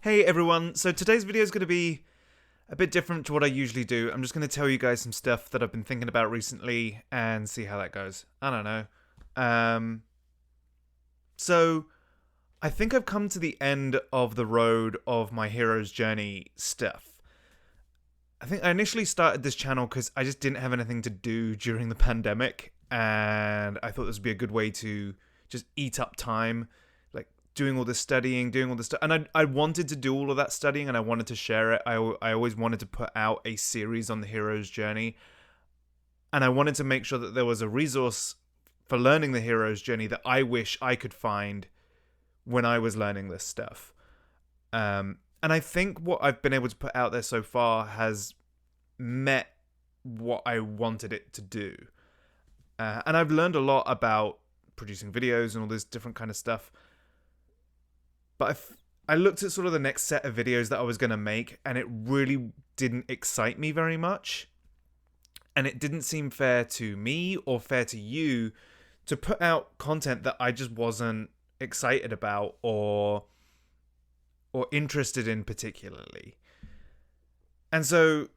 Hey everyone, so today's video is going to be a bit different to what I usually do. I'm just going to tell you guys some stuff that I've been thinking about recently and see how that goes. I don't know. Um, so I think I've come to the end of the road of my hero's journey stuff. I think I initially started this channel because I just didn't have anything to do during the pandemic, and I thought this would be a good way to just eat up time, like doing all this studying, doing all this stuff. And I wanted to do all of that studying, and I wanted to share it. I always wanted to put out a series on the hero's journey, and I wanted to make sure that there was a resource for learning the hero's journey that I wish I could find when I was learning this stuff. And I think what I've been able to put out there so far has met what I wanted it to do. And I've learned a lot about producing videos and all this different kind of stuff. But I looked at sort of the next set of videos that I was going to make, and it really didn't excite me very much. And it didn't seem fair to me or fair to you to put out content that I just wasn't excited about or interested in particularly. And so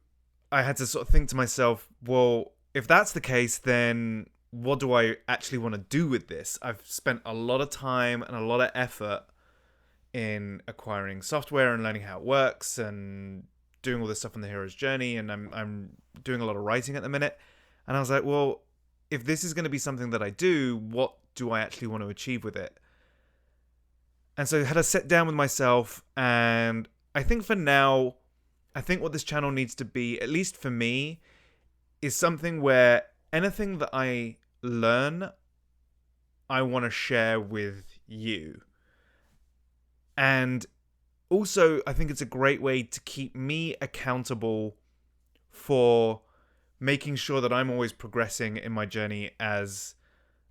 I had to sort of think to myself, well, if that's the case, then what do I actually want to do with this? I've spent a lot of time and a lot of effort in acquiring software and learning how it works and doing all this stuff on the hero's journey, and I'm doing a lot of writing at the minute. And I was like, well, if this is going to be something that I do, what do I actually want to achieve with it? And so I had to sit down with myself, and I think for now, I think what this channel needs to be, at least for me, is something where anything that I learn, I want to share with you. And also, I think it's a great way to keep me accountable for making sure that I'm always progressing in my journey as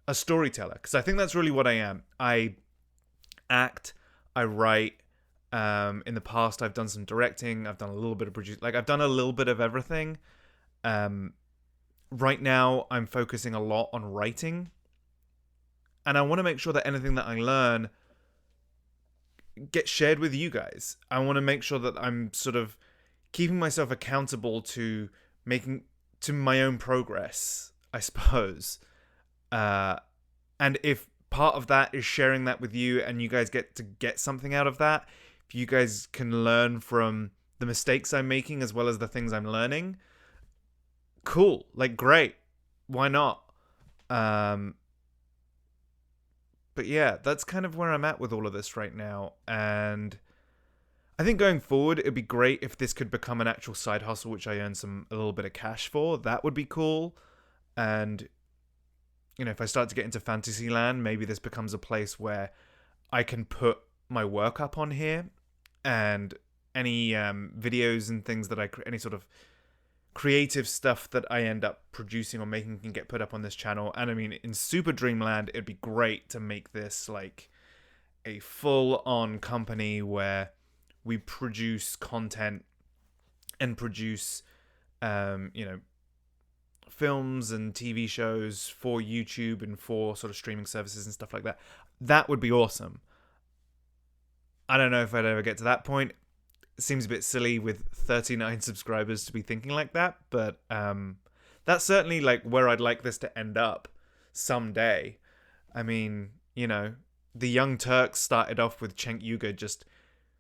a storyteller. Because I think that's really what I am. I act, I write. In the past, I've done some directing. I've done a little bit of producing. Like, I've done a little bit of everything. Right now, I'm focusing a lot on writing. And I want to make sure that anything that I learn gets shared with you guys. I want to make sure that I'm sort of keeping myself accountable to my own progress, I suppose. And if part of that is sharing that with you and you guys get to get something out of that, if you guys can learn from the mistakes I'm making as well as the things I'm learning, cool. Like, great. Why not? But yeah, that's kind of where I'm at with all of this right now. And I think going forward, it'd be great if this could become an actual side hustle, which I earn a little bit of cash for. That would be cool. And, you know, if I start to get into Fantasyland, maybe this becomes a place where I can put my work up on here, and any videos and things that any sort of creative stuff that I end up producing or making can get put up on this channel. And I mean, in Super Dreamland, it'd be great to make this like a full-on company where we produce content and produce, films and TV shows for YouTube and for sort of streaming services and stuff like that. That would be awesome. I don't know if I'd ever get to that point. It seems a bit silly with 39 subscribers to be thinking like that, but that's certainly like where I'd like this to end up someday. I mean, you know, the Young Turks started off with Cenk Uygur just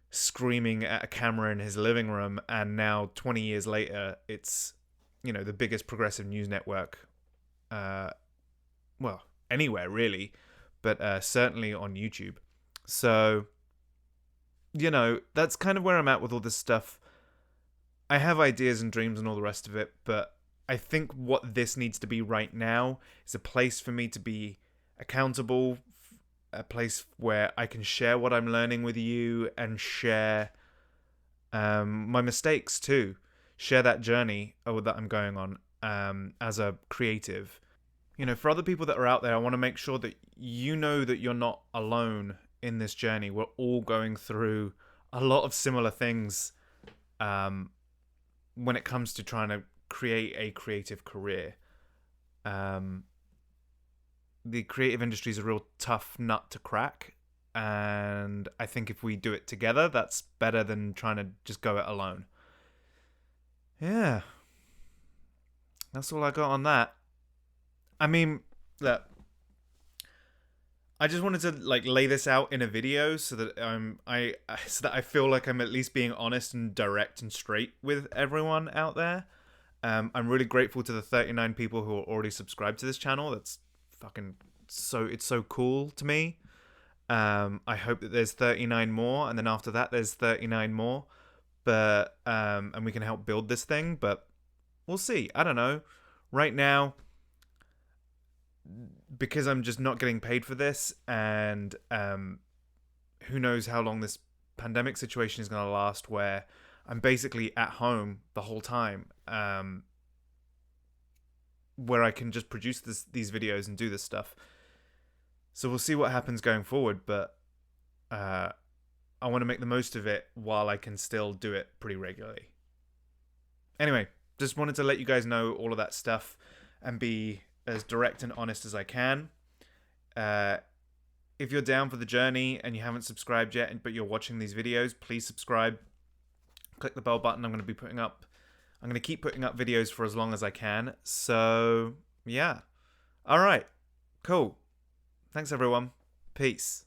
screaming at a camera in his living room, and now 20 years later, it's, you know, the biggest progressive news network, well, anywhere really, but certainly on YouTube. So, you know, that's kind of where I'm at with all this stuff. I have ideas and dreams and all the rest of it, but I think what this needs to be right now is a place for me to be accountable, a place where I can share what I'm learning with you and share my mistakes too. Share that journey that I'm going on as a creative. You know, for other people that are out there, I want to make sure that you know that you're not alone in this journey. We're all going through a lot of similar things when it comes to trying to create a creative career. The creative industry is a real tough nut to crack, And I think if we do it together, that's better than trying to just go it alone. Yeah. That's all I got on that. I mean, look, I just wanted to like lay this out in a video so that I feel like I'm at least being honest and direct and straight with everyone out there. I'm really grateful to the 39 people who are already subscribed to this channel. That's fucking it's so cool to me. I hope that there's 39 more, and then after that there's 39 more. But and we can help build this thing, but we'll see. I don't know. Right now, because I'm just not getting paid for this, and who knows how long this pandemic situation is going to last, where I'm basically at home the whole time, where I can just produce these videos and do this stuff. So we'll see what happens going forward, but I want to make the most of it while I can still do it pretty regularly. Anyway, just wanted to let you guys know all of that stuff and be as direct and honest as I can. If you're down for the journey and you haven't subscribed yet, but you're watching these videos, please subscribe. Click the bell button. I'm going to keep putting up videos for as long as I can. So, yeah. All right. Cool. Thanks, everyone. Peace.